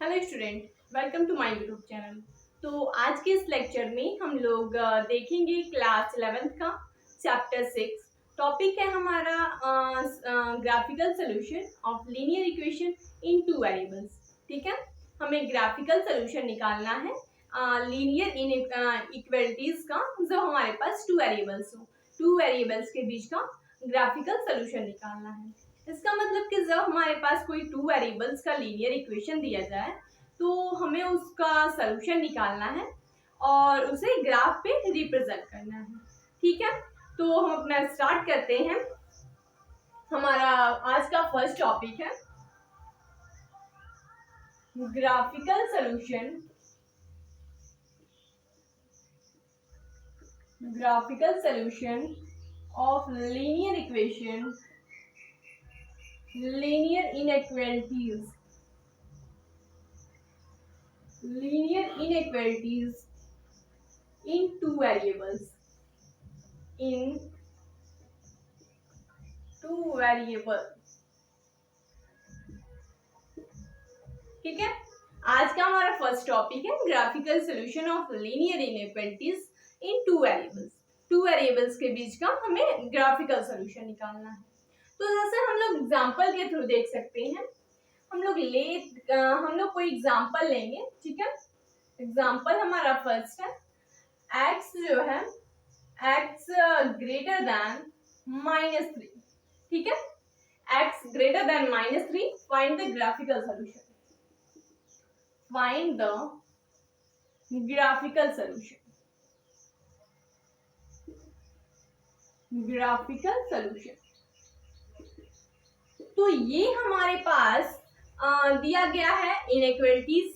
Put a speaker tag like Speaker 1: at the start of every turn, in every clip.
Speaker 1: Hello student, welcome to my YouTube channel. तो आज के इस लेक्चर में हम लोग देखेंगे क्लास 11th का चैप्टर 6। टॉपिक है हमारा graphical solution of linear equation in two variables. ठीक है, हमें ग्राफिकल सॉल्यूशन निकालना है लीनियर इन इक्वलिटीज का, जो हमारे पास टू वेरिएबल्स के बीच का ग्राफिकल सॉल्यूशन निकालना है। इसका मतलब कि जब हमारे पास कोई टू वेरिएबल्स का लीनियर इक्वेशन दिया जाए तो हमें उसका सॉल्यूशन निकालना है और उसे ग्राफ पे रिप्रेजेंट करना है। ठीक है, तो हम अपना स्टार्ट करते हैं। हमारा आज का फर्स्ट टॉपिक है graphical solution of linear inequalities in two variables ठीक है, आज का हमारा फर्स्ट टॉपिक है graphical solution of linear inequalities in two variables के बीच का हमें ग्राफिकल सॉल्यूशन निकालना है। तो जैसे हम लोग एग्जांपल के थ्रू देख सकते हैं। हम लोग कोई एग्जांपल लेंगे। ठीक है, एग्जांपल हमारा फर्स्ट है x जो है x ग्रेटर देन -3। ठीक है, x greater than -3, find the graphical solution. Find the graphical solution. तो ये हमारे पास दिया गया है इनइक्वालिटीज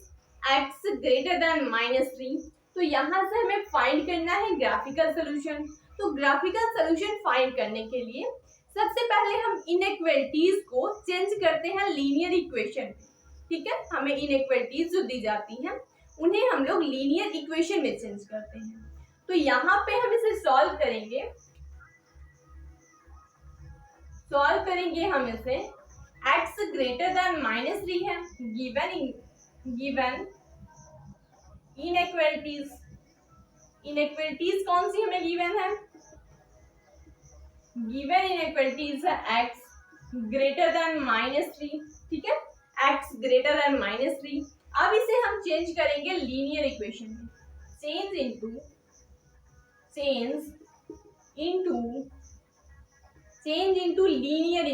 Speaker 1: x ग्रेटर देन -3। तो यहाँ से हमें फाइंड करना है ग्राफिकल सॉल्यूशन। तो ग्राफिकल सॉल्यूशन फाइंड करने के लिए सबसे पहले हम इनइक्वालिटीज को चेंज करते हैं लीनियर इक्वेशन। ठीक है, हमें इनइक्वालिटीज जो दी जाती हैं उन्हें हम लोग लीनियर इक्वेशन में चेंज करते हैं। तो यहाँ पे हम इसे सॉल्व करेंगे हम इसे x ग्रेटर देन -3 है गिवन इनइक्वालिटीज कौन सी हमें गिवन है? गिवन इनइक्वालिटीज है x ग्रेटर देन -3। ठीक है, x ग्रेटर देन -3। अब इसे हम चेंज करेंगे लीनियर इक्वेशन में। Change into linear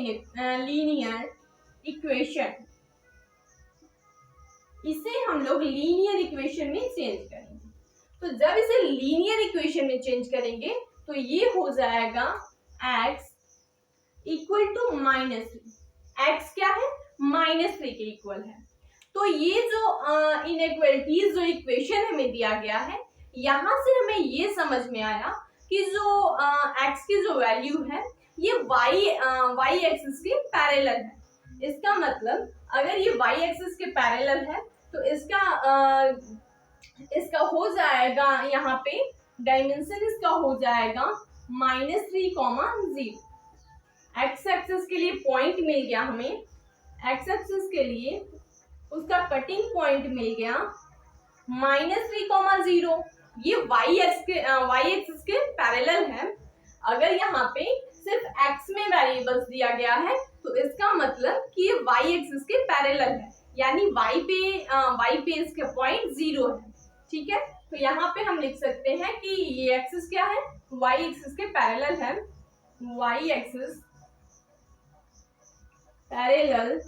Speaker 1: equation. इसे हम लोग लीनियर इक्वेशन में चेंज करेंगे। तो जब इसे लीनियर इक्वेशन में चेंज करेंगे तो ये हो जाएगा x इक्वल टू -3। x क्या है? -3 के इक्वल है। तो ये जो इनइक्वालिटीज जो इक्वेशन हमें दिया गया है, यहाँ से हमें ये समझ में आया कि जो x की जो वैल्यू है ये y एक्सिस के पैरेलल है। इसका मतलब अगर ये y एक्सिस के पैरेलल है तो इसका हो जाएगा, यहाँ पे डायमेंशन इसका हो जाएगा -3, 0। x एक्सिस के लिए पॉइंट मिल गया हमें, x एक्सिस के लिए उसका कटिंग पॉइंट मिल गया -3, 0। ये y एक्सिस के पैरेलल है। अगर यहाँ पे सिर्फ x में वेरिएबल्स दिया गया है तो इसका मतलब कि ये y एक्सिस के पैरेलल है, यानी y पे इसका पॉइंट 0 है। ठीक है, तो यहाँ पे हम लिख सकते हैं कि ये एक्सिस क्या है? y एक्सिस के पैरेलल है। y axis parallel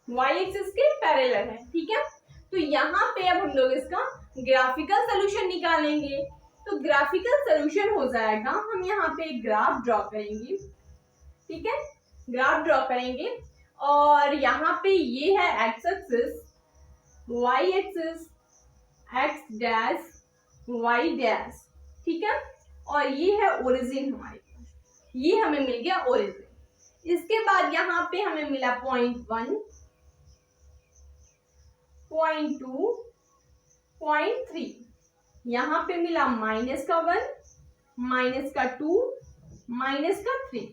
Speaker 1: y axis के पैरेलल है। ठीक है, तो यहाँ पे अब हम लोग इसका ग्राफिकल सॉल्यूशन निकालेंगे। तो ग्राफिकल सॉल्यूशन हो जाएगा, हम यहाँ पे ग्राफ ड्रॉ करेंगे। ठीक है, ग्राफ ड्रॉ करेंगे और यहाँ पे ये है x axis, y axis, x dash, y dash. ठीक है, और ये है ओरिजिन हमारे पास, ये हमें मिल गया ओरिजिन। इसके बाद यहाँ पे हमें मिला पॉइंट 1, पॉइंट 2, पॉइंट 3। यहाँ पे मिला माइनस का 1, माइनस का 2, माइनस का 3,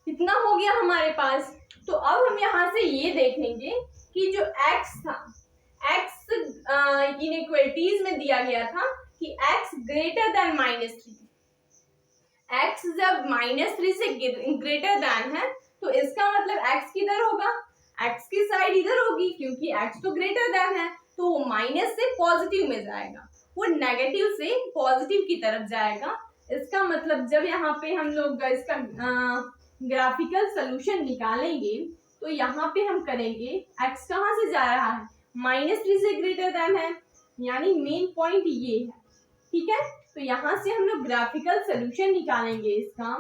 Speaker 1: कितना हो गया हमारे पास। तो अब हम यहाँ से ये देखेंगे कि जो x था, x इनइक्वालिटीज में दिया गया था कि x ग्रेटर देन -3, x जब -3 से ग्रेटर देन है तो इसका मतलब x किधर होगा, x की साइड इधर होगी, क्योंकि x तो ग्रेटर देन है, तो वो माइनस से पॉजिटिव में जाएगा, वो नेगेटिव से पॉजिटिव की तरफ जाएगा। इसका मतलब जब यहाँ पे हम लोग इसका ग्राफिकल सोल्यूशन निकालेंगे तो यहाँ पे हम करेंगे x कहाँ से जा रहा है, -3 से ग्रेटर देन है, यानी मेन पॉइंट ये है, ठीक है। तो यहाँ से हम लोग ग्राफिकल सोल्यूशन निकालेंगे इसका।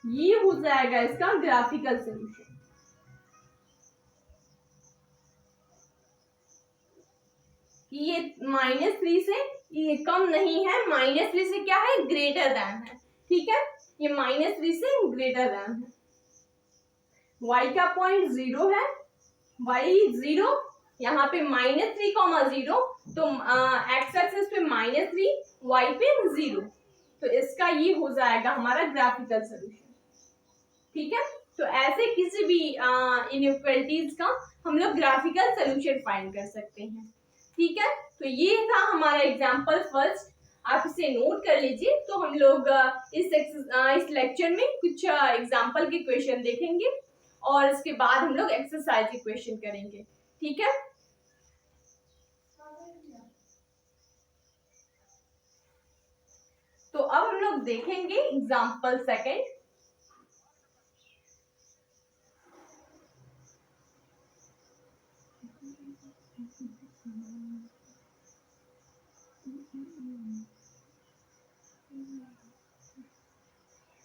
Speaker 1: ये हो जाएगा इसका ग्राफिकल सोल्यूशन। ये -3 से ये कम नहीं है, -3 से क्या है, ग्रेटर देन है, ठीक है। ये -3 से ग्रेटर देन है। y का पॉइंट 0 है, y 0, यहाँ पे -3, 0, तो x एक्सिस पे -3, y पे 0, तो इसका ये हो जाएगा हमारा ग्राफिकल सोल्यूशन, ठीक है। तो ऐसे किसी भी इनइक्वालिटीज का हम लोग ग्राफिकल सोल्यूशन फाइंड कर सकते हैं, ठीक है। तो ये था हमारा एग्जांपल फर्स्ट, आप इसे नोट कर लीजिए। तो हम लोग इस लेक्चर में कुछ एग्जांपल के क्वेश्चन देखेंगे और इसके बाद हम लोग एक्सरसाइज के क्वेश्चन करेंगे, ठीक है। तो अब हम लोग देखेंगे एग्जांपल सेकंड।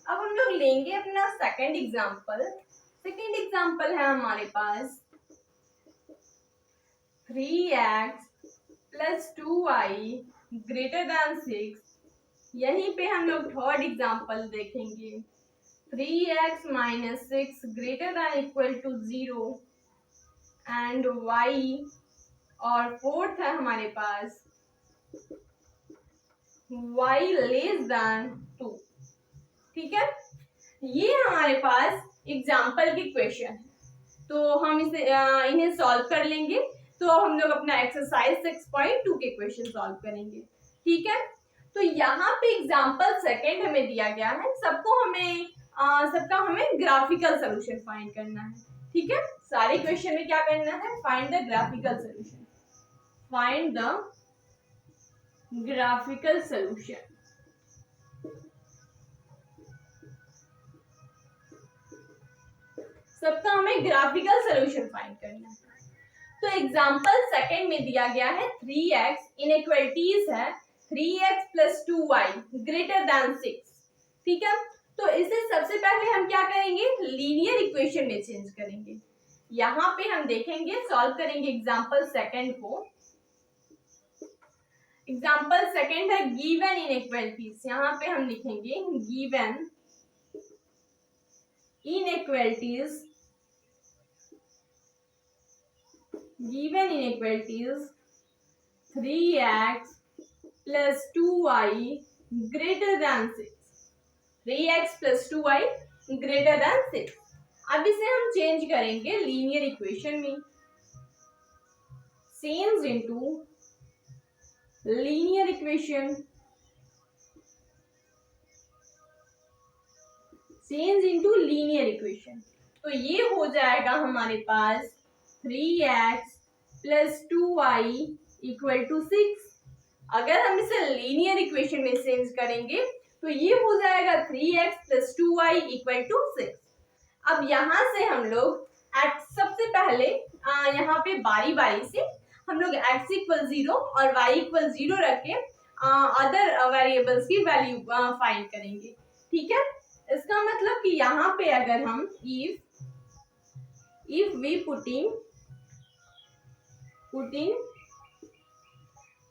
Speaker 1: अब हम लोग लेंगे अपना सेकंड एग्जांपल। सेकंड एग्जांपल है हमारे पास 3x + 2y ग्रेटर देन 6। यहीं पे हम लोग थर्ड एग्जांपल देखेंगे 3x - 6 greater than equal to 0 and y, और फोर्थ है हमारे पास y लेस देन 2, ठीक है। ये हमारे पास एग्जाम्पल के क्वेश्चन है, तो हम इसे इन्हें सॉल्व कर लेंगे। तो हम लोग अपना एक्सरसाइज 6.2 के क्वेश्चन सॉल्व करेंगे, ठीक है। तो यहाँ पे एग्जाम्पल सेकंड हमें दिया गया है, सबका हमें ग्राफिकल सोल्यूशन फाइंड करना है, ठीक है। सारे क्वेश्चन में क्या करना है, find the graphical solution, find the graphical solution. सबका हमें ग्राफिकल सोल्यूशन फाइंड करना है। तो एग्जांपल सेकंड में दिया गया है 3x, इनइक्वालिटीज है 3x + 2y ग्रेटर देन 6, ठीक है। तो इसे सबसे पहले हम क्या करेंगे, लीनियर इक्वेशन में चेंज करेंगे। यहाँ पे हम देखेंगे, सॉल्व करेंगे एग्जांपल सेकंड को। एग्जांपल सेकंड है गिवन इनइक्वालिटीज। यहाँ पे हम लिखेंगे given inequalities, given inequalities 3x + 2y greater than 6, 3x + 2y greater than 6। अब इसे हम चेंज करेंगे लीनियर इक्वेशन में, change into linear equation, change into linear equation. तो ये हो जाएगा हमारे पास 3x + 2y = 6। अगर हम इसे लीनियर इक्वेशन में चेंज करेंगे तो ये हो जाएगा 3x + 2y = 6। अब यहाँ से हम लोग सबसे पहले यहाँ पे बारी बारी से हम लोग x = 0 और y = 0 रख के अदर वेरिएबल्स की वैल्यू फाइंड करेंगे, ठीक है। इसका मतलब कि यहाँ पे अगर हम if we putting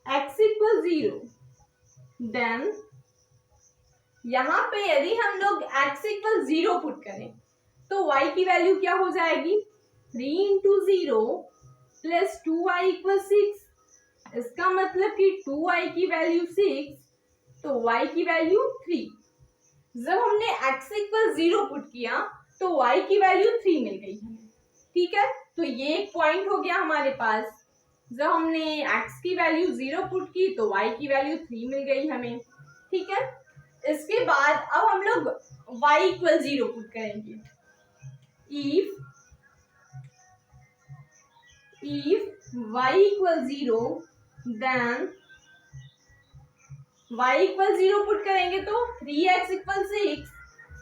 Speaker 1: x = 0, then यहाँ पे यदि हम लोग x = 0 पुट करें तो y की वैल्यू क्या हो जाएगी, 3 इंटू 0 प्लस 2y इक्वल 6। इसका मतलब कि 2y की वैल्यू 6 तो y की वैल्यू 3। जब हमने x इक्वल 0 पुट किया तो y की वैल्यू 3 मिल गई हमें। ठीक है, तो ये एक पॉइंट हो गया हमारे पास। जब हमने x की वैल्यू 0 पुट की तो y की वैल्यू 3 मिल गई हमें। ठीक है, इसके बाद अब हम लोग y इक्वल 0 पुट करेंगे। if y equal 0 then y equal 0 put करेंगे तो 3x इक्वल 6,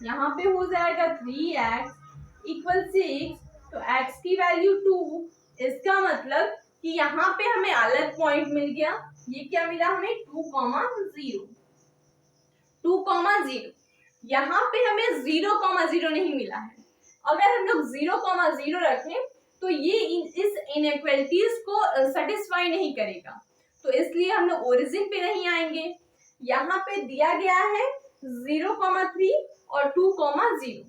Speaker 1: यहाँ पे हो जाएगा 3x इक्वल 6, तो x की वैल्यू 2। इसका मतलब कि यहाँ पे हमें अलग पॉइंट मिल गया। ये क्या मिला हमें, 2,0 2,0। यहाँ पे हमें 0,0 नहीं मिला है। अगर हम लोग 0,0 रखें तो ये इस इनइक्वालिटीज को सेटिस्फाई नहीं करेगा, तो इसलिए हम लोग ओरिजिन पे नहीं आएंगे। यहाँ पे दिया गया है 0,3 और 2,0।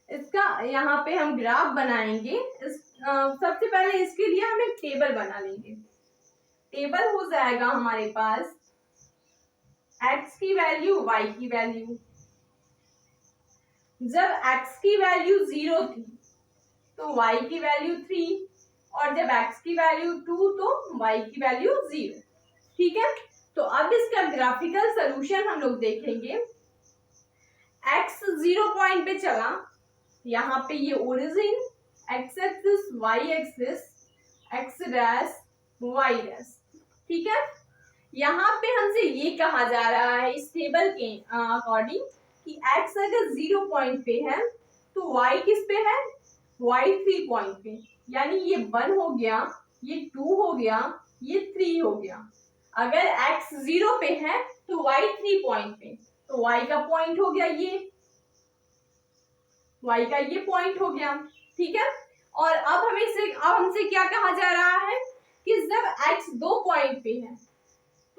Speaker 1: इसका यहाँ पे हम ग्राफ बनाएंगे। सबसे पहले इसके लिए हम एक टेबल बना लेंगे। टेबल हो जाएगा हमारे पास x की वैल्यू, y की वैल्यू। जब x की वैल्यू 0 थी तो y की वैल्यू 3, और जब x की वैल्यू 2 तो y की वैल्यू 0। ठीक है, तो अब इसका ग्राफिकल सॉल्यूशन हम लोग देखेंगे। x 0 पॉइंट पे चला, यहाँ पे ये origin, x axis, y axis, x dash, y dash. ठीक है, यहाँ पे हमसे ये कहा जा रहा है इस टेबल के अकॉर्डिंग कि x अगर 0 पॉइंट पे है तो y किस पे है, y 3 पॉइंट पे। यानी ये 1 हो गया, ये 2 हो गया, ये 3 हो गया। अगर x 0 पे है तो y 3 पॉइंट पे, तो y का पॉइंट हो गया ये, y का ये पॉइंट हो गया। ठीक है, और अब हमसे क्या कहा जा रहा है कि जब x 2 पॉइंट पे है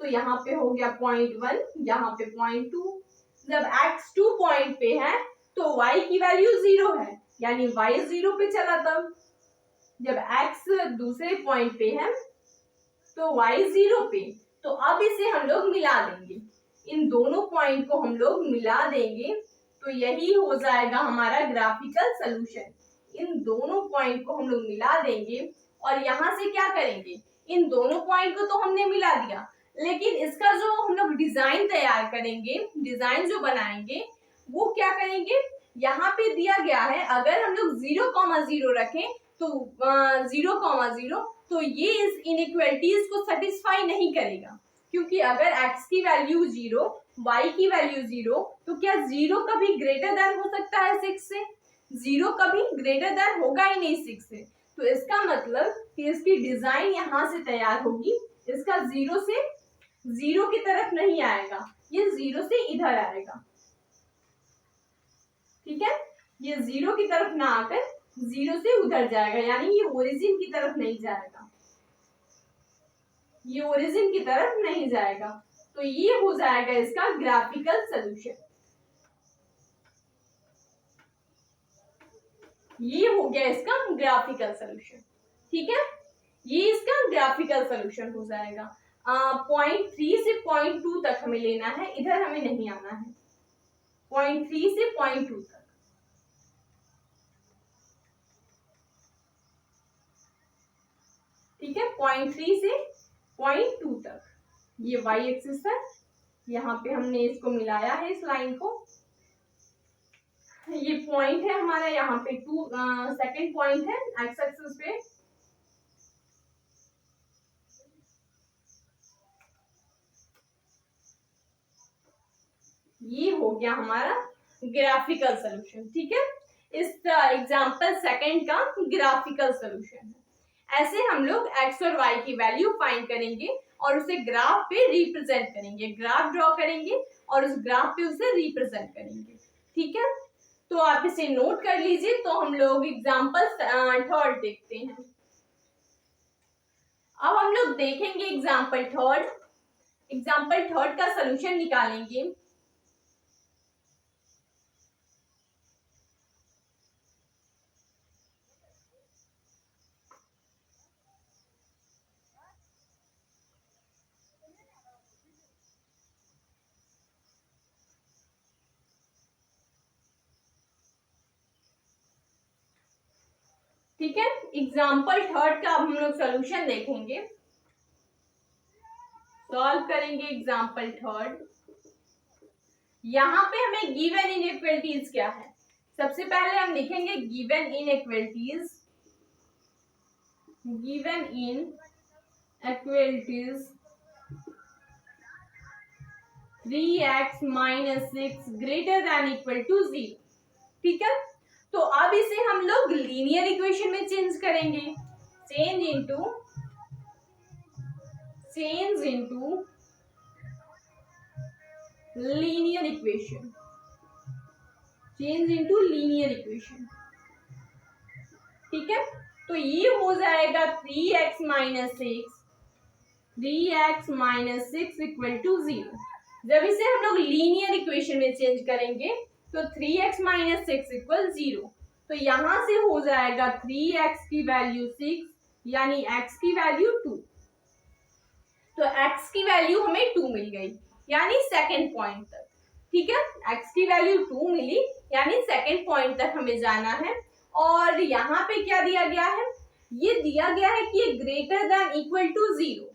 Speaker 1: तो यहाँ पे हो गया 0.1, यहाँ पे 0.2। जब x 2 पॉइंट पे है तो y की वैल्यू 0 है, यानी y 0 पे चला। तब जब x दूसरे पॉइंट पे है तो y 0 पे, तो अब इसे हम लोग मिला देंगे, इन दोनों पॉइंट को हम लोग मिला देंगे, तो यही हो जाएगा हमारा ग्राफिकल सॉल्यूशन। इन दोनों पॉइंट को हम लोग मिला देंगे और यहाँ से क्या करेंगे, इन दोनों पॉइंट को तो हमने मिला दिया, लेकिन इसका जो हम लोग डिजाइन तैयार करेंगे, डिजाइन जो बनाएंगे वो क्या करेंगे, यहाँ पे दिया गया है अगर हम लोग 0,0 रखें तो 0,0 तो ये इस इनइक्वालिटीज को सेटिस्फाई नहीं करेगा, क्योंकि अगर x की वैल्यू 0, y की वैल्यू 0, तो क्या 0 कभी ग्रेटर देन हो सकता है 6 से? 0 कभी ग्रेटर देन होगा ही नहीं 6 से। तो इसका मतलब कि इसकी डिजाइन यहाँ से तैयार होगी, इसका 0 से 0 की तरफ नहीं आएगा, ये 0 से इधर आएगा। ठीक है, ये 0 की तरफ ना आकर 0 से उधर जाएगा, यानी ये ओरिजिन की तरफ नहीं जाएगा, ये ओरिजिन की तरफ नहीं जाएगा। तो ये हो जाएगा इसका ग्राफिकल सॉल्यूशन। ये हो गया इसका ग्राफिकल सॉल्यूशन। ठीक है, ये इसका ग्राफिकल सॉल्यूशन हो जाएगा। 0.3 से 0.2 तक हमें लेना है, इधर हमें नहीं आना है, 0.3 से 0.2 तक। ठीक है, 0.3 से 0.2 तक ये y एक्सिस है, यहाँ पे हमने इसको मिलाया है इस लाइन को। ये पॉइंट है हमारा, यहाँ पे 2 सेकेंड पॉइंट है x एक्सिस पे। ये हो गया हमारा ग्राफिकल सॉल्यूशन। ठीक है, इस एग्जांपल सेकंड का ग्राफिकल सॉल्यूशन है। ऐसे हम लोग x और y की वैल्यू फाइंड करेंगे और उसे ग्राफ पे रिप्रेजेंट करेंगे, ग्राफ ड्रॉ करेंगे और उस ग्राफ पे उसे रिप्रेजेंट करेंगे। ठीक है, तो आप इसे नोट कर लीजिए। तो हम लोग एग्जांपल थर्ड देखते हैं। अब हम लोग देखेंगे एग्जांपल थर्ड। एग्जांपल थर्ड का सॉल्यूशन निकालेंगे। ठीक है, एग्जाम्पल थर्ड का अब हम लोग सोल्यूशन देखेंगे, सॉल्व करेंगे एग्जाम्पल थर्ड। यहाँ पे हमें गिवन इनइक्वालिटीज क्या है, सबसे पहले हम लिखेंगे given inequalities, given inequalities 3x - 6 greater than equal to 0। ठीक है, तो अब इसे हम लोग लीनियर इक्वेशन में चेंज करेंगे, change into linear equation, change into linear equation. ठीक है, तो ये हो जाएगा 3x - 6 इक्वल टू 0। जब इसे हम लोग लीनियर इक्वेशन में चेंज करेंगे तो 3x - 6 इक्वल 0, तो यहां से हो जाएगा 3x की वैल्यू 6 यानी x की वैल्यू 2। तो x की वैल्यू हमें 2 मिल गई यानी सेकेंड पॉइंट तक। ठीक है, x की वैल्यू 2 मिली यानी सेकेंड पॉइंट तक हमें जाना है। और यहाँ पे क्या दिया गया है, ये दिया गया है कि ये ग्रेटर देन इक्वल टू 0।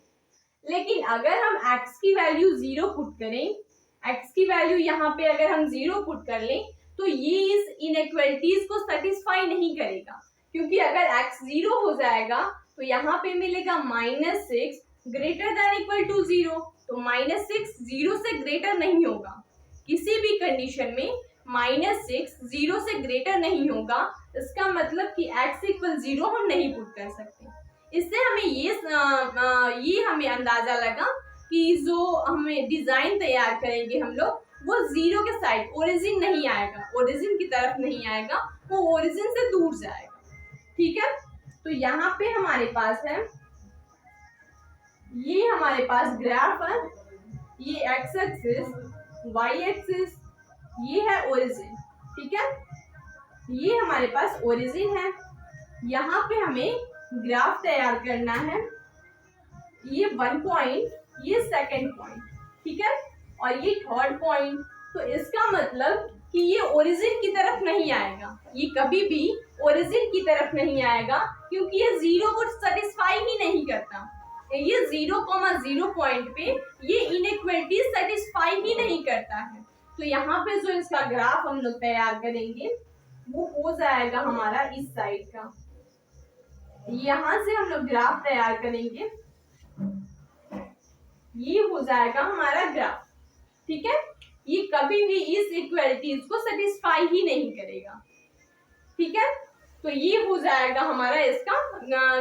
Speaker 1: लेकिन अगर हम x की वैल्यू 0 पुट करें, x की वैल्यू यहाँ पे अगर हम 0 पुट कर लें तो ये इस इनइक्वालिटीज को सेटिस्फाई नहीं करेगा, क्योंकि अगर x 0 हो जाएगा तो यहाँ पे मिलेगा -6 ग्रेटर देन इक्वल टू 0। तो -6 0 से ग्रेटर नहीं होगा, किसी भी कंडीशन में -6 0 से ग्रेटर नहीं होगा। इसका मतलब कि x इक्वल 0 हम नहीं पुट कर सकते। इससे हमें ये हमें अंदाजा लगा कि जो हमें डिजाइन तैयार करेंगे हम लोग वो 0 के साइड ओरिजिन नहीं आएगा, ओरिजिन की तरफ नहीं आएगा, वो ओरिजिन से दूर जाएगा। ठीक है, तो यहाँ पे हमारे पास है, ये हमारे पास ग्राफ है, ये x एक्सिस, y एक्सिस, ये है ओरिजिन। ठीक है, ये हमारे पास ओरिजिन है, यहाँ पे हमें ग्राफ तैयार करना है, ये 1 पॉइंट, ये सेकंड पॉइंट। ठीक है, और ये थर्ड पॉइंट। तो इसका मतलब कि ये ओरिजिन की तरफ नहीं आएगा, ये कभी भी ओरिजिन की तरफ नहीं आएगा, क्योंकि ये 0 को सेटिस्फाई ही नहीं करता। ये 0,0 पॉइंट पे ये इनइक्वालिटी सेटिस्फाई ही नहीं करता है। तो यहाँ पे जो इसका ग्राफ हम लोग तैयार करेंगे वो हो जाएगा हमारा इस साइड का, यहां से हम लोग ग्राफ तैयार करेंगे, ये हो जाएगा हमारा ग्राफ। ठीक है, ये कभी भी इस इक्वालिटीज को सेटिस्फाई ही नहीं करेगा। ठीक है, तो ये हो जाएगा हमारा इसका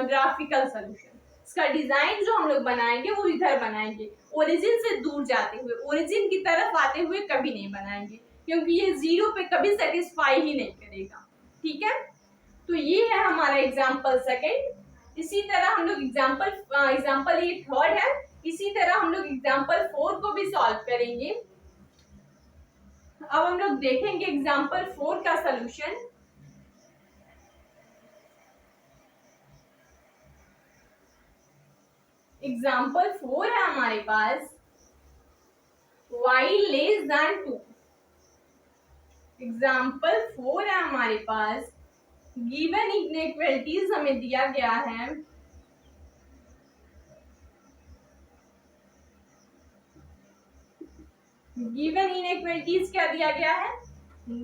Speaker 1: ग्राफिकल सॉल्यूशन। इसका डिजाइन जो हम लोग बनाएंगे वो इधर बनाएंगे, ओरिजिन से दूर जाते हुए, ओरिजिन की तरफ आते हुए कभी नहीं बनाएंगे, क्योंकि ये 0 पे कभी सेटिस्फाई ही नहीं करेगा। ठीक है, तो ये है हमारा एग्जाम्पल सेकेंड। इसी तरह हम लोग एग्जाम्पल ये थर्ड है, इसी तरह हम लोग एग्जाम्पल 4 को भी सॉल्व करेंगे। अब हम लोग देखेंगे एग्जाम्पल 4 का सॉल्यूशन। एग्जाम्पल 4 है हमारे पास y लेस देन 2। एग्जाम्पल 4 है हमारे पास, गिवन इनइक्वालिटीज हमें दिया गया है, गिवन इनइक्वालिटीज क्या दिया गया है,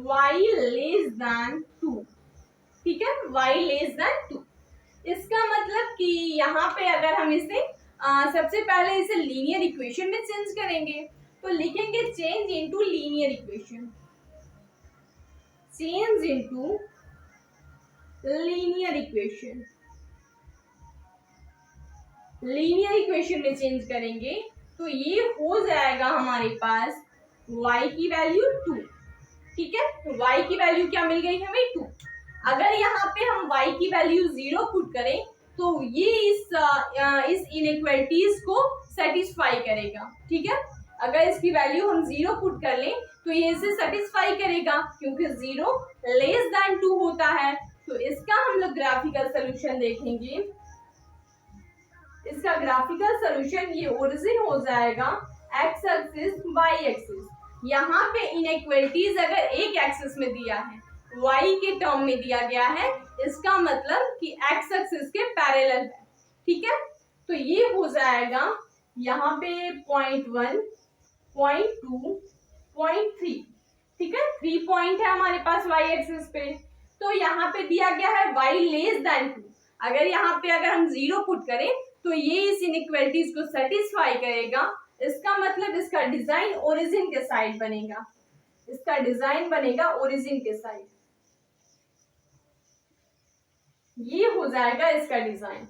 Speaker 1: y लेस देन 2। ठीक है, y लेस देन 2। इसका मतलब कि यहाँ पे अगर हम इसे सबसे पहले इसे लीनियर इक्वेशन में चेंज करेंगे तो लिखेंगे change into linear equation, change into linear equation. Linear equation में चेंज करेंगे तो ये हो जाएगा हमारे पास y की वैल्यू 2। ठीक है, तो y की वैल्यू क्या मिल गई हमें 2। अगर यहाँ पे हम y की वैल्यू 0 पुट करें तो ये इस इनइक्वालिटीज को सेटिस्फाई करेगा। ठीक है, अगर इसकी वैल्यू हम 0 पुट कर लें तो ये इसे सेटिस्फाई करेगा, क्योंकि 0 लेस देन 2 होता है। तो इसका हम लोग ग्राफिकल सॉल्यूशन देखेंगे। इसका ग्राफिकल सॉल्यूशन ये ओरिजिन हो जाएगा x एक्सिस y एक्सिस। यहाँ पे इनइक्वालिटीज अगर एक एक्सिस में दिया है, y के टर्म में दिया गया है, इसका मतलब कि x एक्सिस के पैरेलल है। ठीक है, तो ये हो जाएगा यहाँ पे 0.1, 0.2, 0.3। ठीक है, 3 पॉइंट है हमारे पास y एक्सिस पे। तो यहाँ पे दिया गया है y लेस देन 2। अगर यहाँ पे अगर हम 0 पुट करें तो ये इस इनइक्वालिटीज को सेटिस्फाई करेगा। इसका मतलब इसका डिजाइन ओरिजिन के साइड बनेगा, इसका डिजाइन बनेगा ओरिजिन के साइड। ये हो जाएगा इसका डिजाइन।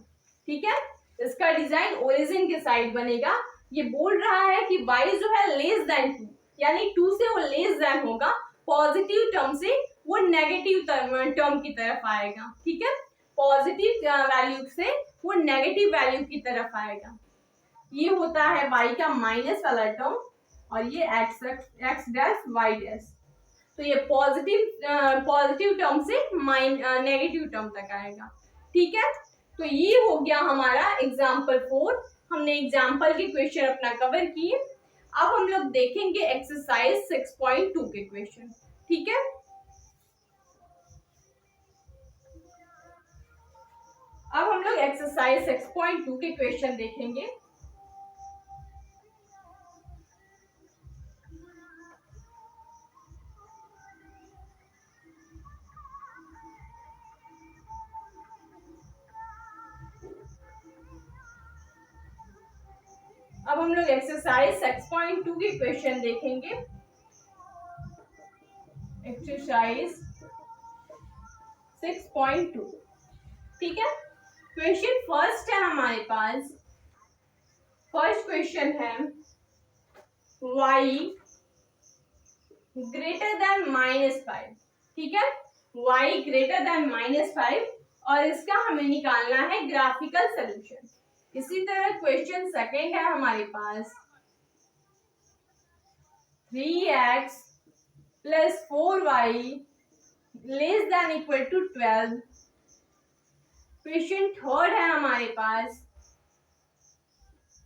Speaker 1: ठीक है, इसका डिजाइन ओरिजिन के साइड बनेगा। ये बोल रहा है कि y जो है लेस देन 2, यानी 2 से वो लेस देन होगा, पॉजिटिव टर्म से वो नेगेटिव टर्म की तरफ आएगा। ठीक है, पॉजिटिव वैल्यू से वो नेगेटिव वैल्यू की तरफ आएगा। ये होता है y का माइनस वाला टर्म और ये x डैश y डैश। तो ये पॉजिटिव टर्म से नेगेटिव टर्म तक आएगा। ठीक है, तो ये हो गया हमारा एग्जाम्पल 4। हमने एग्जाम्पल के क्वेश्चन अपना कवर किए। अब हम लोग देखेंगे एक्सरसाइज 6.2 के क्वेश्चन। ठीक है, अब हम लोग एक्सरसाइज 6.2 के क्वेश्चन देखेंगे। अब हम लोग एक्सरसाइज 6.2 के क्वेश्चन देखेंगे। एक्सरसाइज 6.2। ठीक है, क्वेश्चन फर्स्ट है हमारे पास। फर्स्ट क्वेश्चन है y ग्रेटर देन -5। ठीक है, y ग्रेटर देन -5 और इसका हमें निकालना है ग्राफिकल सॉल्यूशन। इसी तरह क्वेश्चन सेकेंड है हमारे पास 3x + 4y less than equal to 12। Question third है हमारे पास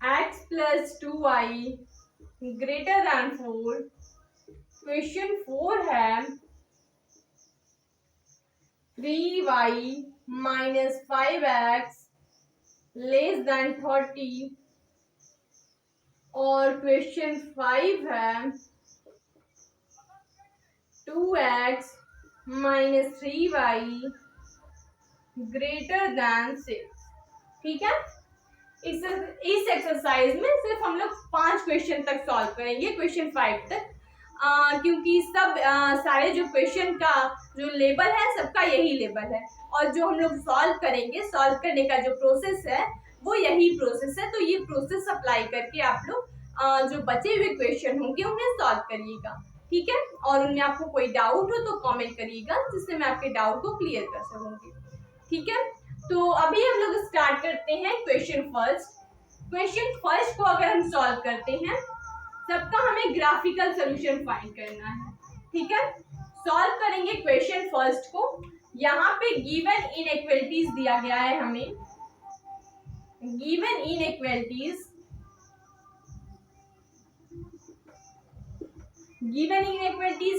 Speaker 1: x + 2y greater than 4। Question 4 है 3y - 5x लेस देन 30 और क्वेश्चन 5 है 2x - 3y ग्रेटर देन 6। ठीक है, इस एक्सरसाइज में सिर्फ हम लोग 5 क्वेश्चन तक सॉल्व करेंगे, क्वेश्चन 5 तक, क्योंकि सब सारे जो क्वेश्चन का जो लेवल है सबका यही लेवल है और जो हम लोग सॉल्व करेंगे, सॉल्व करने का जो प्रोसेस है वो यही प्रोसेस है। तो ये प्रोसेस अप्लाई करके आप लोग जो बचे हुए क्वेश्चन होंगे उन्हें सॉल्व करिएगा। ठीक है, और उनमें आपको कोई डाउट हो तो कमेंट करिएगा, जिससे मैं आपके डाउट को क्लियर कर सकूंगी। ठीक है, तो अभी हम लोग स्टार्ट करते हैं क्वेश्चन फर्स्ट। क्वेश्चन फर्स्ट को अगर हम सॉल्व करते हैं, सबका हमें ग्राफिकल सॉल्यूशन फाइंड करना है। ठीक है, सॉल्व करेंगे क्वेश्चन फर्स्ट को। यहाँ पे गिवन इनइक्वालिटीज दिया गया है हमें। गिवन इनइक्वालिटीज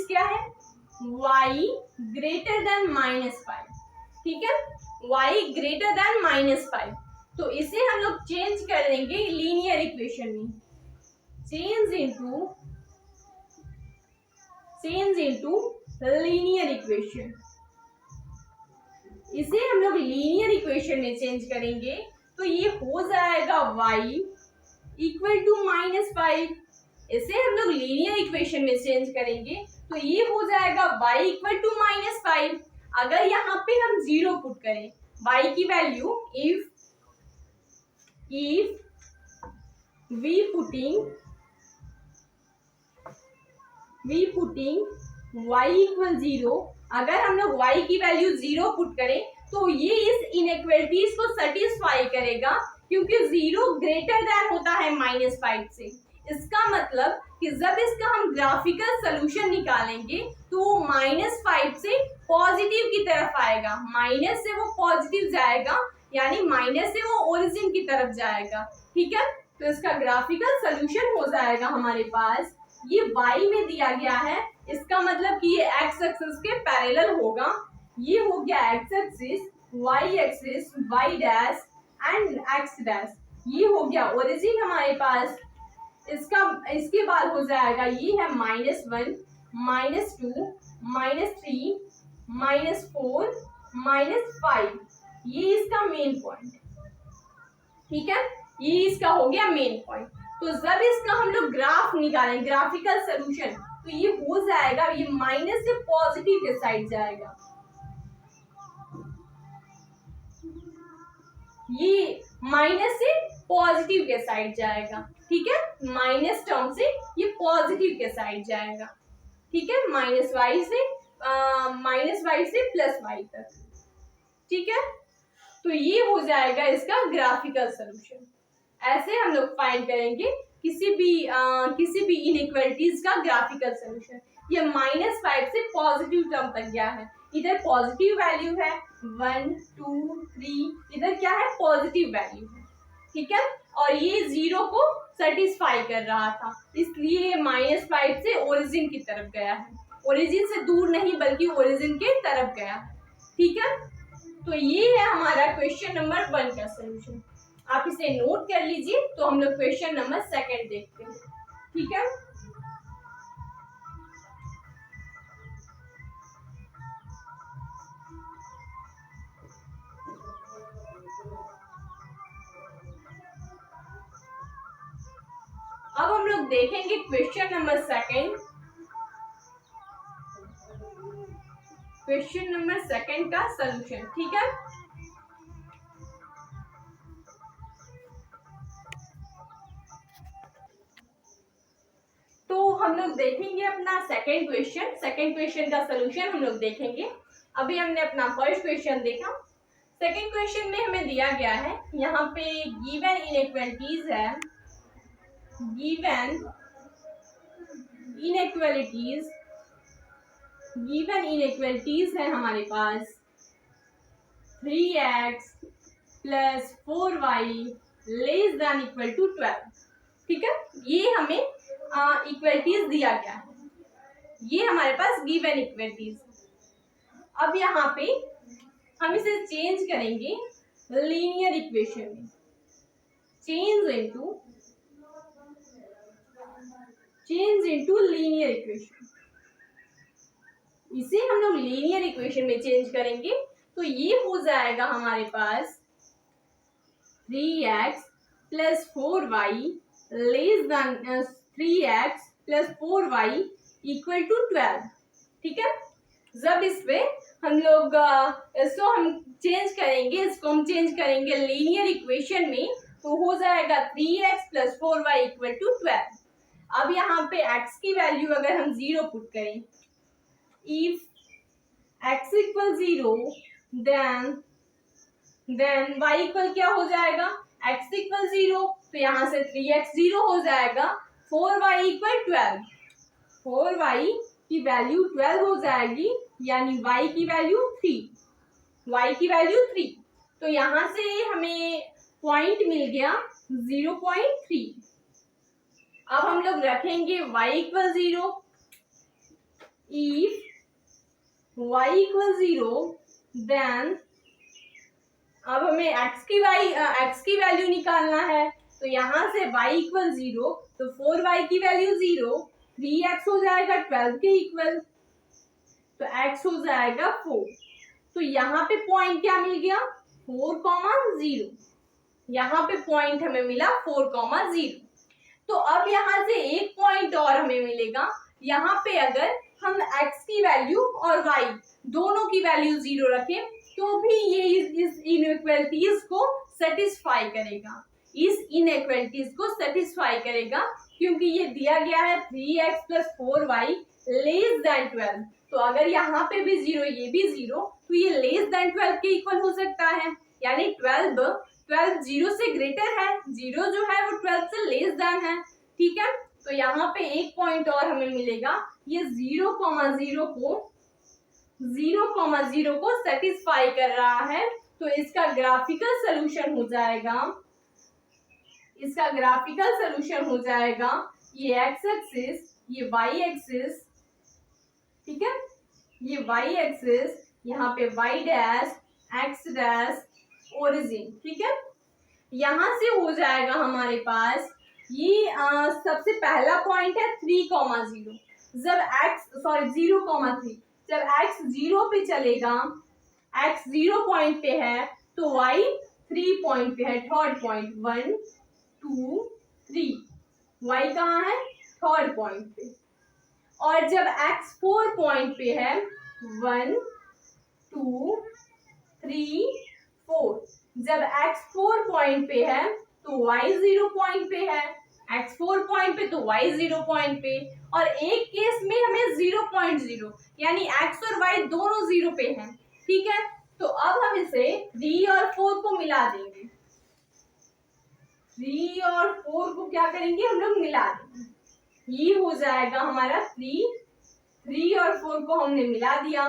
Speaker 1: क्या है? y greater than -5। ठीक है, y ग्रेटर देन -5। तो इसे हम लोग चेंज कर देंगे लीनियर इक्वेशन में। Change into linear equation. इसे हम लोग लीनियर इक्वेशन में चेंज करेंगे तो ये हो जाएगा y इक्वल टू -5। इसे हम लोग लीनियर इक्वेशन में चेंज करेंगे तो ये हो जाएगा y इक्वल टू -5। अगर यहाँ पे हम 0 पुट करें y की value, if we putting y equal 0, अगर हम लोग y की वैल्यू 0 पुट करें तो ये इस इनइक्वालिटीज को सेटिस्फाई करेगा, क्योंकि 0 ग्रेटर देन होता है -5 से। इसका मतलब कि जब इसका हम ग्राफिकल सॉल्यूशन निकालेंगे तो वो -5 से पॉजिटिव की तरफ आएगा, माइनस से वो पॉजिटिव जाएगा, यानी माइनस से वो ओरिजिन की तरफ जाएगा। ठीक है, तो इसका ग्राफिकल सॉल्यूशन हो जाएगा हमारे पास, ये y में दिया गया है इसका मतलब कि ये एक्स एक्सिस के पैरेलल होगा। ये हो गया x axis, y axis, y dash and x dash. ये हो गया ओरिजिन हमारे पास। इसका इसके बाद हो जाएगा, ये है -1, -2, -3, -4, -5। ये इसका मेन पॉइंट, ठीक है, ये इसका हो गया मेन पॉइंट। तो जब इसका हम लोग ग्राफ निकालें, ग्राफिकल सोल्यूशन, तो ये हो जाएगा, ये माइनस से पॉजिटिव के साइड जाएगा। ये माइनस से पॉजिटिव के साइड जाएगा, ठीक है, माइनस टर्म से ये पॉजिटिव के साइड जाएगा, ठीक है, -y से +y तक, ठीक है। तो ये हो जाएगा इसका ग्राफिकल सोल्यूशन। ऐसे हम लोग फाइंड करेंगे किसी भी इनइक्वालिटीज का ग्राफिकल सोल्यूशन। ये -5 से पॉजिटिव टर्म तक गया है, इधर पॉजिटिव वैल्यू है 1 2 3, इधर क्या है, पॉजिटिव वैल्यू है, ठीक है। और ये 0 को सेटिस्फाई कर रहा था, इसलिए -5 से ओरिजिन की तरफ गया है, ओरिजिन से दूर नहीं बल्कि ओरिजिन के तरफ गया है, ठीक है। तो ये है हमारा क्वेश्चन नंबर 1 का सोल्यूशन। आप इसे नोट कर लीजिए। तो हम लोग क्वेश्चन नंबर 2 देखते हैं, ठीक है। अब हम लोग देखेंगे क्वेश्चन नंबर 2, क्वेश्चन नंबर 2 का सोल्यूशन, ठीक है। तो हम लोग देखेंगे अपना सेकंड क्वेश्चन का सोल्यूशन हम लोग देखेंगे। अभी हमने अपना फर्स्ट क्वेश्चन देखा। सेकंड क्वेश्चन में हमें दिया गया है, यहाँ पे गिवन इनइक्वालिटीज है, गिवन इनइक्वालिटीज है हमारे पास 3x + 4y ≤ 12, ठीक है। ये हमें इक्वलिटीज दिया गया है, ये हमारे पास गिवन इक्वलिटीज। अब यहाँ पे हम इसे चेंज करेंगे लीनियर इक्वेशन में, चेंज इनटू लीनियर इक्वेशन। इसे हम लोग लीनियर इक्वेशन में चेंज करेंगे, तो ये हो जाएगा हमारे पास 3x + 4y (3x + 4y = 12), ठीक है। जब इस पे हम लोग इसको हम चेंज करेंगे, लीनियर इक्वेशन में, तो हो जाएगा 3x + 4y = 12। अब यहाँ पे x की वैल्यू अगर हम 0 पुट करें, if x = 0 then y equal क्या हो जाएगा, x = 0, तो यहाँ से 3x 0 हो जाएगा, 4y = 12, 4y की वैल्यू 12 हो जाएगी, यानी y की वैल्यू 3। तो यहाँ से हमें पॉइंट मिल गया 0.3। अब हम लोग रखेंगे y = 0, if y = 0 then अब हमें x की वैल्यू निकालना है, तो यहाँ से y = 0, तो 4y की वैल्यू 0, 3x हो जाएगा 12 के इक्वल, तो x हो जाएगा 4। तो यहाँ पे पॉइंट क्या मिल गया, 4,0, यहाँ पे पॉइंट हमें मिला 4,0। तो अब यहाँ से एक पॉइंट और हमें मिलेगा, यहाँ पे अगर हम x की वैल्यू और y दोनों की वैल्यू 0 रखें, तो भी ये इस इनइक्वालिटीज को सेटिस्फाई करेगा, क्योंकि ये दिया गया है 3x + 4y < 12। तो अगर यहाँ पे भी 0, ये भी 0, तो ये <12 के इक्वल हो सकता है, यानी 12 0 से ग्रेटर है, 0 जो है वो 12 से लेस देन है, ठीक है। तो यहाँ पे एक पॉइंट और हमें मिलेगा, ये 0,0 को सेटिस्फाई कर रहा है, तो इसका ग्राफिकल सोल्यूशन हो जाएगा, ये x एक्सिस, ये y एक्सिस ठीक है। ये वाई एक्सिस, यहाँ पे y dash, x dash, origin, ठीक है। यहां से हो जाएगा हमारे पास ये सबसे पहला पॉइंट है 3,0, जब एक्स 0,3, जब एक्स 0 पे चलेगा, एक्स 0 पॉइंट पे है तो वाई 3 पॉइंट पे है, थर्ड पॉइंट, 1 2 3, वाई कहाँ है, थर्ड पॉइंट पे। और जब एक्स 4 पॉइंट पे है, 1 2 3 4, जब x 4 पॉइंट पे है तो y 0 पॉइंट पे है, x 4 पॉइंट पे तो y 0 पॉइंट पे, और एक केस में हमें 0.0 यानी x और y दोनों 0 पे हैं, ठीक है। तो अब हम इसे 3 और 4 को मिला देंगे, 3 और 4 को क्या करेंगे, हम लोग मिला देंगे, ये हो जाएगा हमारा 3 और 4 को हमने मिला दिया।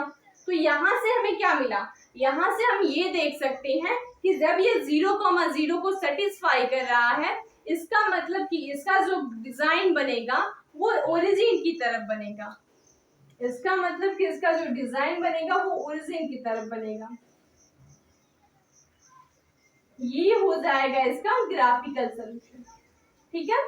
Speaker 1: तो यहां से हमें क्या मिला, यहां से हम ये देख सकते हैं कि जब ये 0,0 को सेटिस्फाई कर रहा है, इसका मतलब कि इसका जो डिजाइन बनेगा वो ओरिजिन की तरफ बनेगा, इसका मतलब कि इसका जो डिजाइन बनेगा वो ओरिजिन की तरफ बनेगा। ये हो जाएगा इसका ग्राफिकल सॉल्यूशन, ठीक है।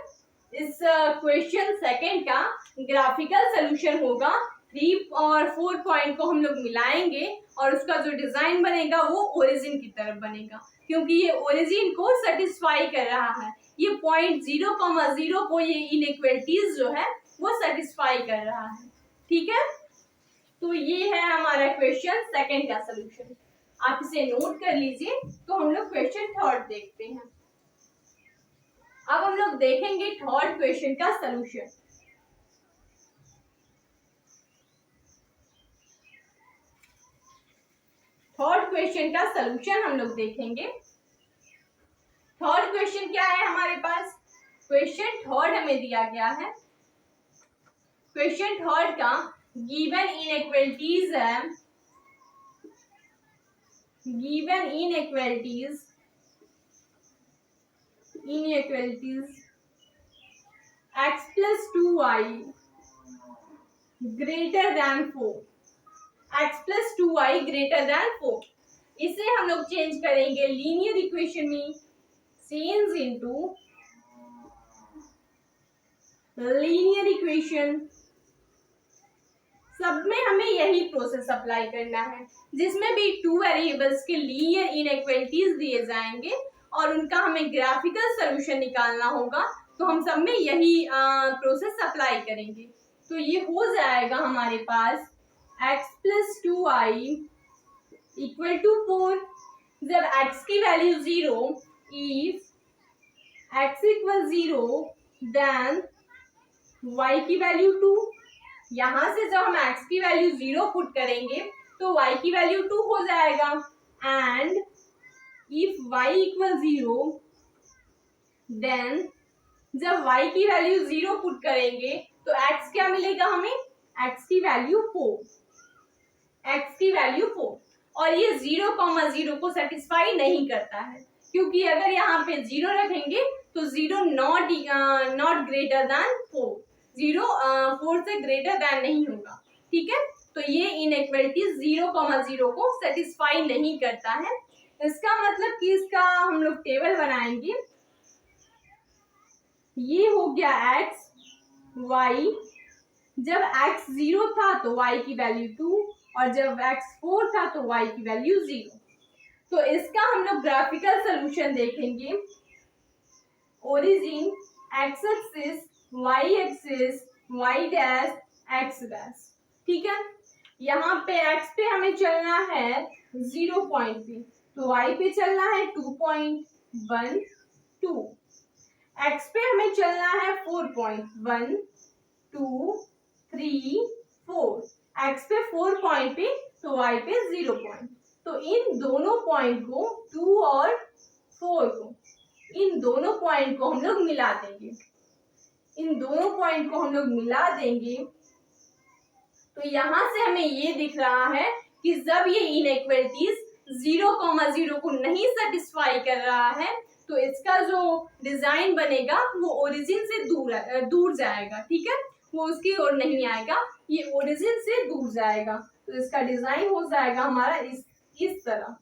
Speaker 1: इस क्वेश्चन सेकंड का ग्राफिकल सॉल्यूशन होगा 3 और 4 पॉइंट को हम लोग मिलाएंगे और उसका जो डिजाइन बनेगा वो ओरिजिन की तरफ बनेगा, क्योंकि ये ओरिजिन को सेटिस्फाई कर रहा है, ये पॉइंट 0,0 को ये इनइक्वालिटीज जो है वो सेटिस्फाई कर रहा है, ठीक है। तो ये है हमारा क्वेश्चन सेकंड का सॉल्यूशन, आप इसे नोट कर लीजिए। तो हम लोग क्वेश्चन थर्ड देखते हैं। अब हम लोग देखेंगे थर्ड क्वेश्चन का सॉल्यूशन। थर्ड क्वेश्चन का सॉल्यूशन हम लोग देखेंगे। थर्ड क्वेश्चन क्या है हमारे पास, क्वेश्चन थर्ड हमें दिया गया है। क्वेश्चन थर्ड का गिवन इनइक्वालिटीज है, given inequalities x plus 2y greater than 4, x plus 2y greater than 4, इसे हम लोग चेंज करेंगे लीनियर इक्वेशन में, चेंज इनटू लीनियर इक्वेशन। सब में हमें यही प्रोसेस अप्लाई करना है, जिसमें भी 2 वेरिएबल्स के लीनियर इनइक्वालिटीज दिए जाएंगे और उनका हमें ग्राफिकल सॉल्यूशन निकालना होगा, तो हम सब में यही प्रोसेस अप्लाई करेंगे। तो ये हो जाएगा हमारे पास x plus 2y equal to 4, जब x की value 0, if x equal 0 then y की वैल्यू 2, यहां से जब हम x की वैल्यू 0 पुट करेंगे तो y की वैल्यू 2 हो जाएगा, and if y equal 0 then जब y की वैल्यू 0 पुट करेंगे तो x क्या मिलेगा हमें, x की वैल्यू 4, x की वैल्यू 4, और ये 0,0 को सेटिस्फाई नहीं करता है, क्योंकि अगर यहाँ पे 0 रखेंगे तो 0 नॉट ग्रेटर देन 4, 0 4 से ग्रेटर देन नहीं होगा, ठीक है। तो ये इनइक्वालिटी 0,0 को सेटिस्फाई नहीं करता है। इसका मतलब कि इसका हम लोग टेबल बनाएंगे, ये हो गया x y, जब x 0 था तो y की वैल्यू 2, और जब x 4 था तो y की वैल्यू 0। तो इसका हम लोग ग्राफिकल सॉल्यूशन देखेंगे, origin x axis, y axis, y dash, x dash, ठीक है। यहाँ पे x पे हमें चलना है 0 पॉइंट पे, तो y पे चलना है 2.1 2, x पे हमें चलना है 4.1 2 3 4, x पे 4 पॉइंट पे तो y पे 0 पॉइंट। तो इन दोनों पॉइंट को 2 और 4 को, इन दोनों पॉइंट को हम लोग मिला देंगे, इन दोनों पॉइंट को हम लोग मिला देंगे। तो यहां से हमें ये दिख रहा है कि जब ये इनइक्वालिटीज 0,0 को नहीं सेटिस्फाई कर रहा है तो इसका जो डिजाइन बनेगा वो ओरिजिन से दूर जाएगा, ठीक है, वो उसकी ओर नहीं आएगा, ये ओरिजिन से दूर जाएगा। तो इसका डिजाइन हो जाएगा हमारा इस तरह,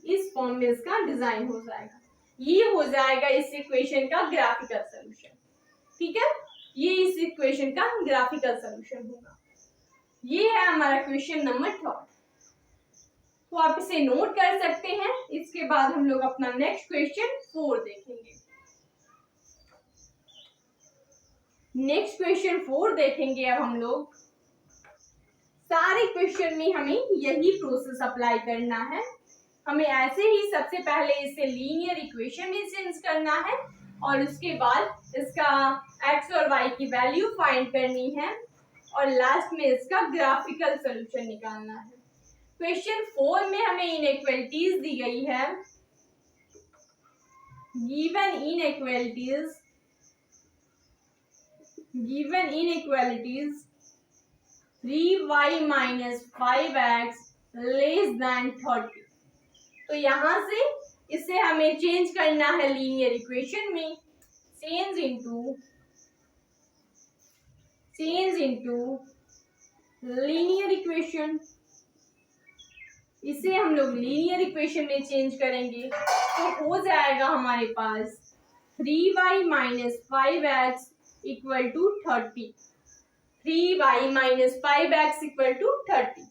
Speaker 1: इस फॉर्म में इसका डिजाइन हो जाएगा। ये हो जाएगा इस इक्वेशन का ग्राफिकल सॉल्यूशन। ठीक है, ये इस इक्वेशन का ग्राफिकल सॉल्यूशन होगा। ये है हमारा क्वेश्चन नंबर 3। तो आप इसे नोट कर सकते हैं। इसके बाद हम लोग अपना नेक्स्ट क्वेश्चन 4 देखेंगे। नेक्स्ट क्वेश्चन 4 देखेंगे अब हम लोग। सारे क्वेश्चन में हमें यही प्रोसेस अप्लाई करना है। हमें ऐसे ही सबसे पहले इसे लीनियर इक्वेशन में चेंज करना है और उसके बाद इसका x और y की वैल्यू फाइंड करनी है और लास्ट में इसका ग्राफिकल सॉल्यूशन निकालना है। क्वेश्चन 4 में हमें इनइक्वालिटीज दी गई है। Given inequalities 3y minus 5x less than 30। तो यहां से इसे हमें चेंज करना है लीनियर इक्वेशन में। Change into linear equation. इसे हम लोग लीनियर इक्वेशन में चेंज करेंगे तो हो जाएगा हमारे पास 3y minus 5x equal to 30। 3y minus 5x equal to 30।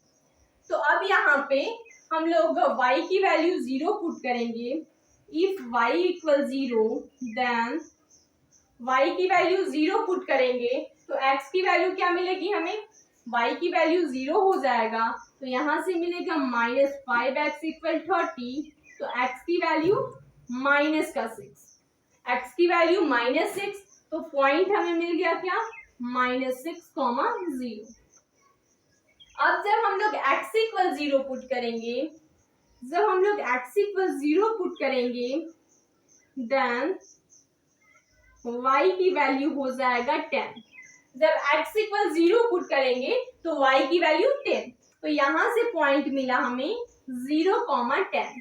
Speaker 1: तो अब यहाँ पे हम लोग y की वैल्यू 0 पुट करेंगे। If y equal 0 then y की वैल्यू 0 पुट करेंगे तो x की वैल्यू क्या मिलेगी हमें? y की वैल्यू 0 हो जाएगा तो यहाँ से मिलेगा माइनस 5x इक्वल 30। तो x की वैल्यू माइनस का 6, x की वैल्यू माइनस 6। तो पॉइंट हमें मिल गया क्या? -6,0। अब जब हम लोग x इक्वल 0 पुट करेंगे, देन y की वैल्यू हो जाएगा 10। जब x इक्वल 0 पुट करेंगे तो y की वैल्यू 10। तो यहां से पॉइंट मिला हमें 0,10।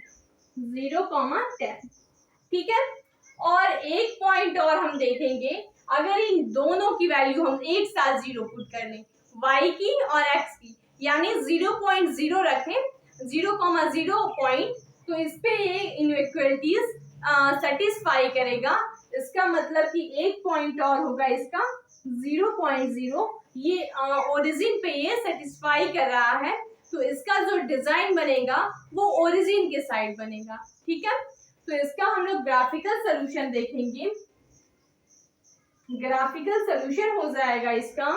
Speaker 1: ठीक है, और एक पॉइंट और हम देखेंगे। अगर इन दोनों की वैल्यू हम एक साथ 0 पुट कर लें, y की और x की, यानी 0.0 रखें, 0,0 पॉइंट, तो इस पे ये इनइक्वालिटीज सेटिस्फाई करेगा। इसका मतलब कि एक पॉइंट और होगा इसका 0.0। ये ओरिजिन पे ये सेटिस्फाई कर रहा है तो इसका जो डिजाइन बनेगा वो ओरिजिन के साइड बनेगा। ठीक है, तो इसका हम लोग ग्राफिकल सॉल्यूशन देखेंगे। ग्राफिकल सॉल्यूशन हो जाएगा इसका।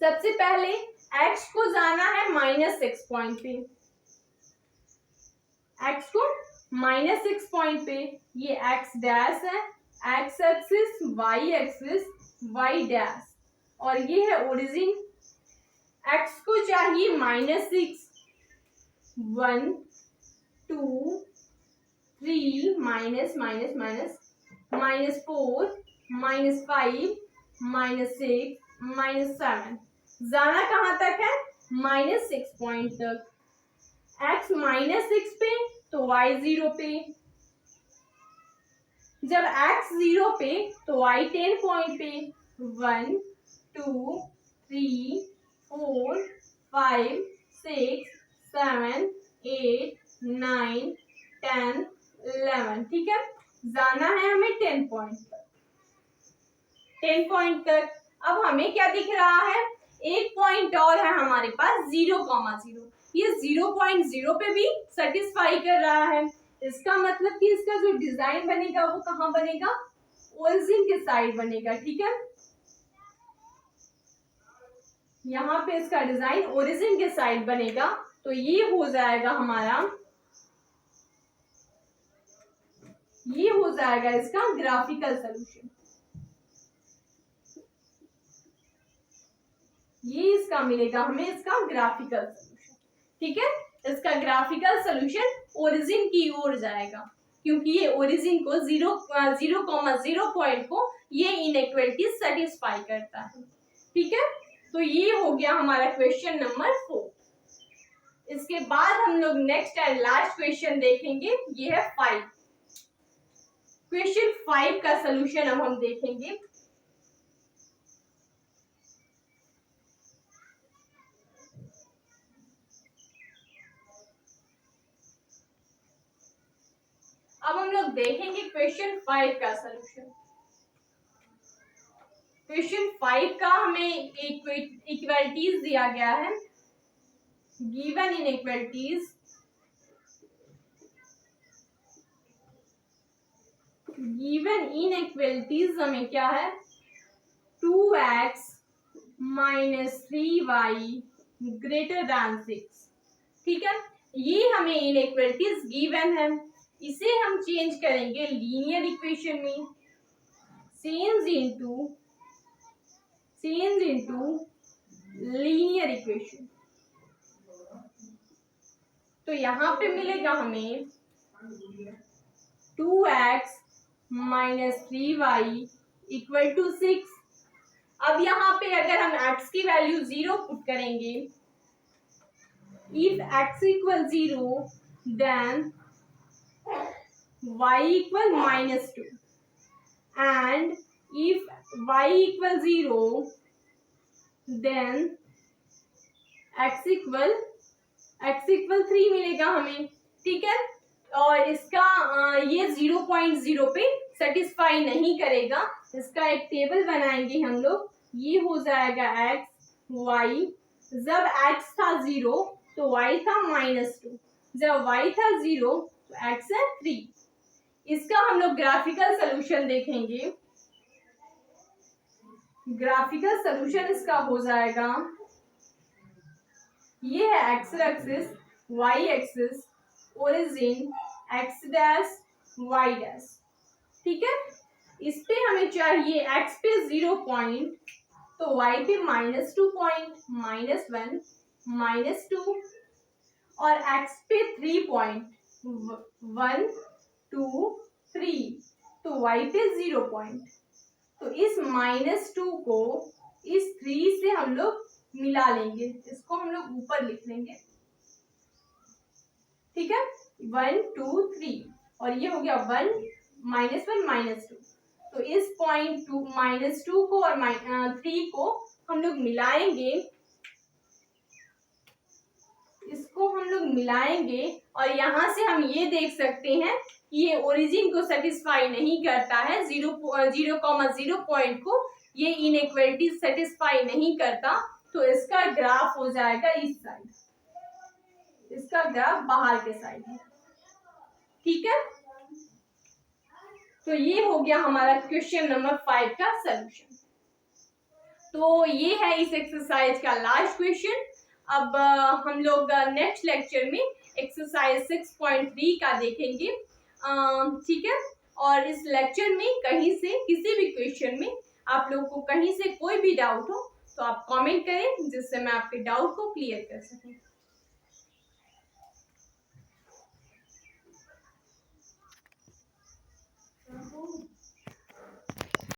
Speaker 1: सबसे पहले x को जाना है -6 पॉइंट पे, x को -6 पॉइंट पे, ये x डैश है, x axis, y axis, y dash, और ये है ओरिजिन। x को चाहिए -6, 1 2 3 माइनस माइनस माइनस -4 -5 -6 -7। जाना कहां तक है? -6 पॉइंट तक। x -6 पे तो y 0 पे। जब x 0 पे तो y 10 पॉइंट पे। 1 2 3 4 5 6 7 8 9 10 11। ठीक है, जाना है हमें 10 पॉइंट तक। 10 पॉइंट तक। अब हमें क्या दिख रहा है? एक पॉइंट और है हमारे पास 0,0। ये 0.0 पे भी सेटिस्फाई कर रहा है। इसका मतलब कि इसका जो डिजाइन बनेगा वो कहाँ बनेगा? ओरिजिन के साइड बनेगा। ठीक है, यहाँ पे इसका डिजाइन ओरिजिन के साइड बनेगा। तो ये हो जाएगा हमारा, ये हो जाएगा इसका ग्राफिकल सॉल्यूशन। ये इसका मिलेगा हमें इसका ग्राफिकल सॉल्यूशन। ठीक है, इसका ग्राफिकल सॉल्यूशन ओरिजिन की ओर जाएगा क्योंकि ये ओरिजिन को 0,0 पॉइंट को ये इनइक्वालिटी सेटिस्फाई करता है। ठीक है, तो ये हो गया हमारा क्वेश्चन नंबर 4। इसके बाद हम लोग नेक्स्ट एंड लास्ट क्वेश्चन देखेंगे, ये है 5। क्वेश्चन 5 का सॉल्यूशन अब हम देखेंगे। लोग देखेंगे क्वेश्चन 5 का सोल्यूशन। क्वेश्चन 5 का हमें इक्वलिटीज दिया गया है, गिवन इनइक्वलिटीज, गिवन इनइक्वलिटीज हमें क्या है, 2x minus 3y greater than 6। ठीक है, ये हमें इनइक्वलिटीज गिवन है, इसे हम चेंज करेंगे लीनियर इक्वेशन में, चेंज इनटू लीनियर इक्वेशन। तो यहां पे मिलेगा हमें 2x minus 3y equal to 6। अब यहाँ पे अगर हम x की वैल्यू 0 पुट करेंगे, if x equal 0 then y equal -2 and if y equal 0 then x equal 3 मिलेगा हमें। ठीक है, और इसका ये 0.0 पे सेटिस्फाई नहीं करेगा, इसका एक टेबल बनाएंगे हम लोग। ये हो जाएगा x y, जब x था 0 तो y था -2, जब y था 0 तो x है 3। इसका हम लोग ग्राफिकल सोल्यूशन देखेंगे। ग्राफिकल सोल्यूशन इसका हो जाएगा, ये है x axis, y axis, origin x dash y dash. ठीक है, इस पे हमें चाहिए x पे 0 पॉइंट, तो y पे -2 पॉइंट, -1 -2, और x पे 3 पॉइंट, 1 2 3, तो y पे 0 पॉइंट। तो इस -2 को इस 3 से हम लोग मिला लेंगे, इसको हम लोग ऊपर लिख लेंगे। ठीक है, 1 2 3, और ये हो गया 1 -1 -2। तो इस पॉइंट -2 को और 3 को हम लोग मिलाएंगे, इसको हम लोग मिलाएंगे, और यहां से हम ये देख सकते हैं कि ये ओरिजिन को सेटिस्फाई नहीं करता है, 0,0 पॉइंट को ये इनइक्वालिटी सेटिस्फाई नहीं करता। तो इसका ग्राफ हो जाएगा इस साइड, इसका ग्राफ बाहर के साइड है। ठीक है, तो ये हो गया हमारा क्वेश्चन नंबर 5 का सलूशन। तो ये है इस एक्सरसाइज का लास्ट क्वेश्चन। अब हम लोग नेक्स्ट लेक्चर में एक्सरसाइज 6.3 का देखेंगे। ठीक है, और इस लेक्चर में कहीं से किसी भी क्वेश्चन में आप लोगों को कहीं से कोई भी डाउट हो तो आप कमेंट करें, जिससे मैं आपके डाउट को क्लियर कर सकूं।